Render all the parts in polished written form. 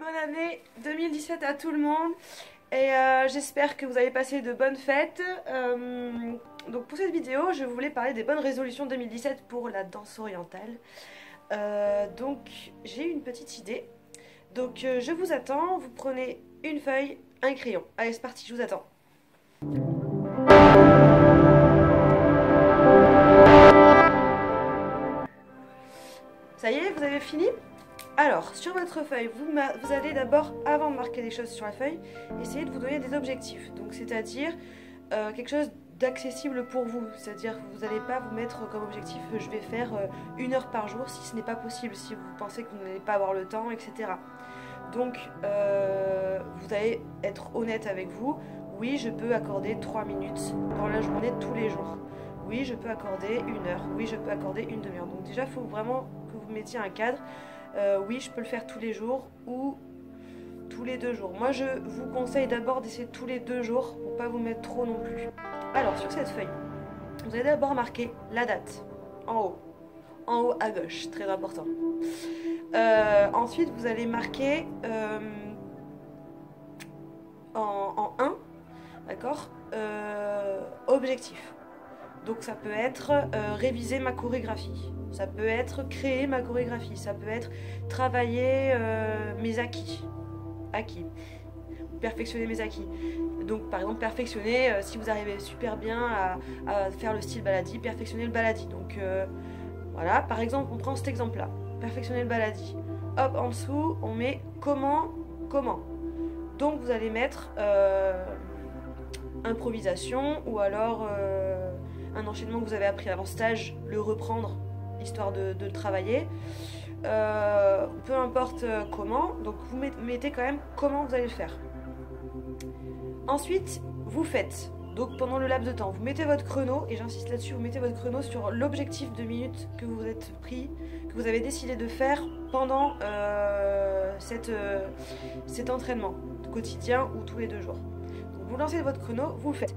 Bonne année 2017 à tout le monde et j'espère que vous avez passé de bonnes fêtes. Donc pour cette vidéo, je voulais parler des bonnes résolutions 2017 pour la danse orientale. Donc j'ai une petite idée. Donc je vous attends, vous prenez une feuille, un crayon. Allez, c'est parti, je vous attends. Ça y est, vous avez fini? Alors, sur votre feuille, vous allez d'abord, avant de marquer des choses sur la feuille, essayer de vous donner des objectifs. Donc, c'est-à-dire quelque chose d'accessible pour vous. C'est-à-dire que vous n'allez pas vous mettre comme objectif je vais faire 1 heure par jour si ce n'est pas possible, si vous pensez que vous n'allez pas avoir le temps, etc. Donc, vous allez être honnête avec vous. Oui, je peux accorder 3 minutes dans la journée tous les jours. Oui, je peux accorder 1 heure. Oui, je peux accorder une demi-heure. Donc déjà, il faut vraiment que vous mettiez un cadre. Oui, je peux le faire tous les jours ou tous les 2 jours. Moi, je vous conseille d'abord d'essayer tous les 2 jours pour ne pas vous mettre trop non plus. Alors, sur cette feuille, vous allez d'abord marquer la date en haut à gauche, très important. Ensuite, vous allez marquer en 1, d'accord, objectif. Donc ça peut être réviser ma chorégraphie, ça peut être créer ma chorégraphie, ça peut être travailler mes acquis, perfectionner mes acquis. Donc par exemple perfectionner, si vous arrivez super bien à faire le style baladi, perfectionner le baladi. Donc voilà, par exemple on prend cet exemple là, perfectionner le baladi. Hop, en dessous on met comment. Donc vous allez mettre improvisation ou alors un enchaînement que vous avez appris avant stage, le reprendre histoire de le travailler. Peu importe comment, donc vous mettez quand même comment vous allez le faire. Ensuite, vous faites, donc pendant le laps de temps, vous mettez votre chrono, et j'insiste là-dessus, vous mettez votre chrono sur l'objectif de minutes que vous êtes pris, que vous avez décidé de faire pendant cet entraînement quotidien ou tous les 2 jours. Donc vous lancez votre chrono, vous le faites.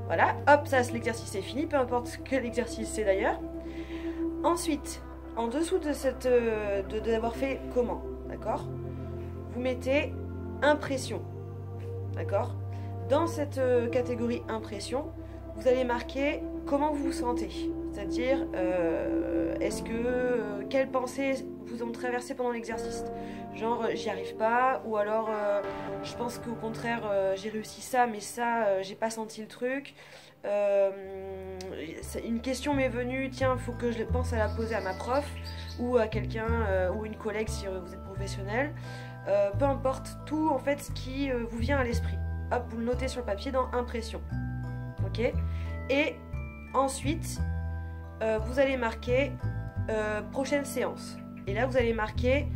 Voilà, hop, ça l'exercice est fini, peu importe quel exercice c'est d'ailleurs. Ensuite, en dessous de d'avoir fait comment, d'accord, vous mettez impression, d'accord. Dans cette catégorie impression, vous allez marquer comment vous vous sentez, c'est-à-dire est-ce que quelles pensées vous ont traversé pendant l'exercice, genre j'y arrive pas, ou alors je pense qu'au contraire j'ai réussi ça mais ça j'ai pas senti le truc, une question m'est venue, tiens faut que je pense à la poser à ma prof ou à quelqu'un ou une collègue si vous êtes professionnel, peu importe, tout en fait ce qui vous vient à l'esprit. Hop, vous le notez sur le papier dans impression. Ok. Et ensuite, vous allez marquer prochaine séance. Et là, vous allez marquer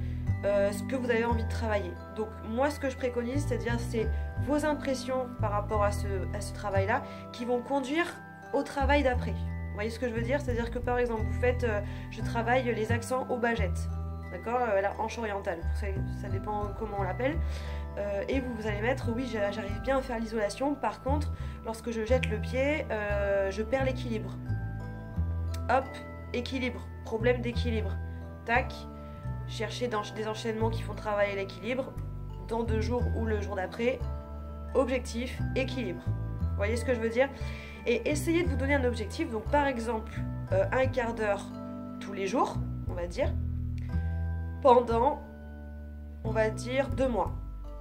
ce que vous avez envie de travailler. Donc, moi, ce que je préconise, c'est vos impressions par rapport à ce travail-là qui vont conduire au travail d'après. Vous voyez ce que je veux dire? C'est-à-dire que, par exemple, vous faites je travaille les accents au bagette. D'accord, la hanche orientale, ça dépend comment on l'appelle. Et vous allez mettre, oui, j'arrive bien à faire l'isolation. Par contre, lorsque je jette le pied, je perds l'équilibre. Hop, équilibre, problème d'équilibre. Tac, chercher des enchaînements qui font travailler l'équilibre. Dans 2 jours ou le jour d'après, objectif, équilibre. Vous voyez ce que je veux dire? Et essayez de vous donner un objectif. Donc par exemple, 1/4 d'heure tous les jours, on va dire, pendant, on va dire, 2 mois.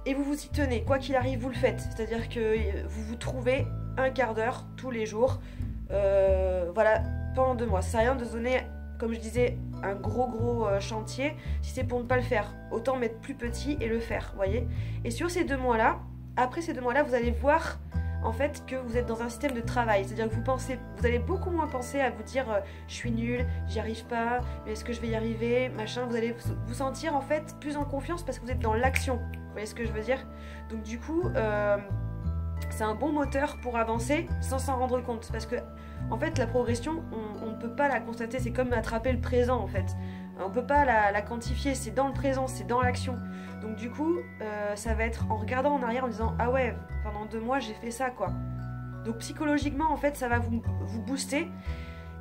Et vous vous y tenez, quoi qu'il arrive, vous le faites. C'est-à-dire que vous vous trouvez 1/4 d'heure tous les jours, voilà, pendant 2 mois. Ça sert à rien de se donner, comme je disais, un gros chantier si c'est pour ne pas le faire. Autant mettre plus petit et le faire, vous voyez. Et sur ces 2 mois-là, après ces 2 mois-là, vous allez voir en fait que vous êtes dans un système de travail, c'est-à-dire que vous allez beaucoup moins penser à vous dire je suis nulle, j'y arrive pas, mais est-ce que je vais y arriver, machin. Vous allez vous sentir en fait plus en confiance parce que vous êtes dans l'action. Vous voyez ce que je veux dire? Donc du coup, c'est un bon moteur pour avancer sans s'en rendre compte, parce que en fait la progression, on ne peut pas la constater, c'est comme attraper le présent en fait. On ne peut pas la quantifier, c'est dans le présent, c'est dans l'action. Donc du coup, ça va être en regardant en arrière en disant ah ouais, pendant 2 mois j'ai fait ça quoi. Donc psychologiquement en fait ça va vous booster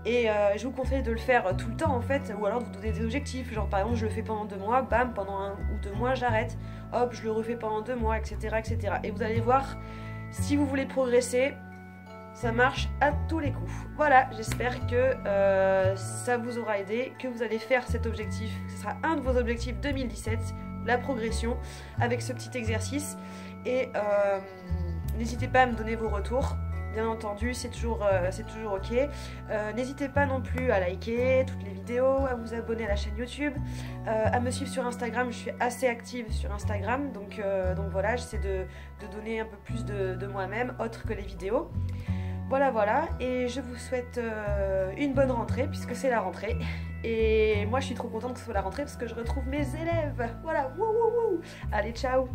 Et je vous conseille de le faire tout le temps en fait, ou alors de vous donner des objectifs, genre par exemple je le fais pendant 2 mois, bam, pendant 1 ou 2 mois j'arrête, hop, je le refais pendant 2 mois, etc., etc. Et vous allez voir, si vous voulez progresser, ça marche à tous les coups. Voilà, j'espère que ça vous aura aidé, que vous allez faire cet objectif, ce sera un de vos objectifs 2017, la progression, avec ce petit exercice. Et n'hésitez pas à me donner vos retours. Bien entendu, c'est toujours ok. N'hésitez pas non plus à liker toutes les vidéos, à vous abonner à la chaîne YouTube, à me suivre sur Instagram. Je suis assez active sur Instagram, donc voilà, j'essaie de donner un peu plus de moi-même, autre que les vidéos. Voilà, et je vous souhaite une bonne rentrée, puisque c'est la rentrée. Et moi, je suis trop contente que ce soit la rentrée, parce que je retrouve mes élèves. Voilà, wouh. Allez, ciao.